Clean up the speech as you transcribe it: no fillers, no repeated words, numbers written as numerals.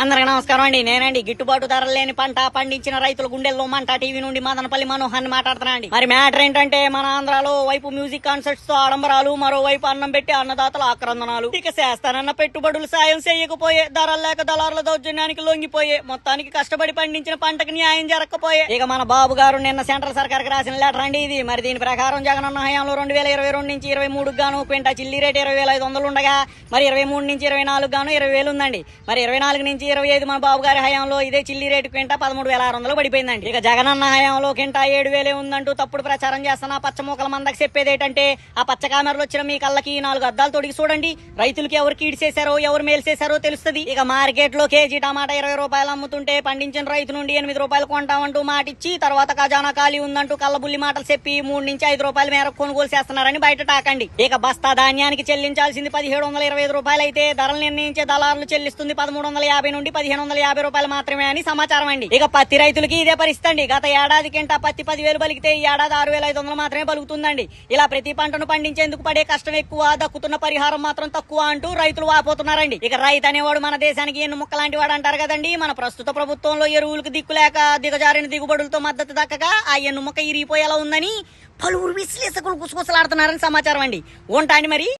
అందరికి నమస్కారం అండి. నేనండి గిట్టుబాటు ధరలు లేని పంట పండించిన రైతుల గుండెల్లో మంట టీవీ నుండి మదనపల్లి మనోహర్ మాట్లాడుతున్నా అండి. మరి మ్యాటర్ ఏంటంటే మన ఆంధ్రాలో వైపు మ్యూజిక్ కాన్సర్ట్స్ తో ఆడంబరాలు, మరోవైపు అన్నం పెట్టి అన్నదాతల ఆక్రందనాలు. ఇక చేస్తానన్న పెట్టుబడులు సాయం చేయకపోయే, ధరలు లేక దళారుల దౌర్జన్యానికి లొంగిపోయే, మొత్తానికి కష్టపడి పండించిన పంటకు న్యాయం జరగకపోయే. ఇక మన బాబు గారు నిన్న సెంట్రల్ సర్కార్ కి రాసిన లెటర్ అండి ఇది. మరి దీని ప్రకారం జగనన్న హయాంలో 2022 నుంచి 23 గాను క్వింటా చిల్లీ రేట్ 20,500 ఉండగా, మరి 23 నుంచి 24 గాను 20,000 ఉందండి. మరి 24 నుంచి 25 మన బాబు గారి హయాంలో ఇదే చిల్లీ రేటు క్వింటా 13,600 పడిపోయిందండి. ఇక జగనన్న హయాంలో క్వింటా 7,000 ఉందంటూ తప్పుడు ప్రచారం చేస్తున్న పచ్చమూకల మందకి చెప్పేది ఏంటంటే, ఆ పచ్చ కామెరలు వచ్చిన మీ కళ్ళకి 4 అద్దాలు తొడిగి చూడండి. రైతులకి ఎవరు కీడు చేశారో, ఎవరు మేలు చేశారో తెలుస్తుంది. ఇక మార్కెట్ లో కేజీ టమాటా 20 రూపాయలు అమ్ముతుంటే పండించిన రైతు నుండి 8 రూపాయలు కొంటామంటూ మాటిచ్చి తర్వాత ఖజానా ఖాళీ ఉందంటూ కళ్ళబుల్లి మాటలు చెప్పి 3 నుంచి 5 రూపాయల మేరకు కొనుగోలు చేస్తున్నారని బయట టాకండి. ఇక బస్తా ధాన్యానికి చెల్లించాల్సింది 1,725 రూపాయలు అయితే ధరలు నిర్ణయించే దళారులు చెల్లిస్తుంది 1,350 నుండి 1,550 రూపాయలు మాత్రమే అని సమాచారం అండి. ఇక పత్తి రైతులకి ఇదే పరిస్థితి అండి. గత ఏడాది కింటా పత్తి 10,000 పలికితే ఈ ఏడాది 6,500 మాత్రమే పలుకుతుందండి. ఇలా ప్రతి పంటను పండించేందుకు పడే కష్టం ఎక్కువ, దక్కుతున్న పరిహారం మాత్రం తక్కువ అంటూ రైతులు వాపోతున్నారండి. ఇక రైతు అనేవాడు మన దేశానికి ఎన్ను ముక్క లాంటి వాడు అంటారు కదండి. మన ప్రస్తుత ప్రభుత్వంలో ఎరువులకు దిక్కులేక దిగజారిన దిగుబడులతో మద్దతు దక్కక ఆ ఎన్ను ముక్క ఇరిగిపోయేలా ఉందని పలువురు విశ్లేషకులు గుసగుసలాడుతున్నారని సమాచారం అండి. ఉంటాండి మరి.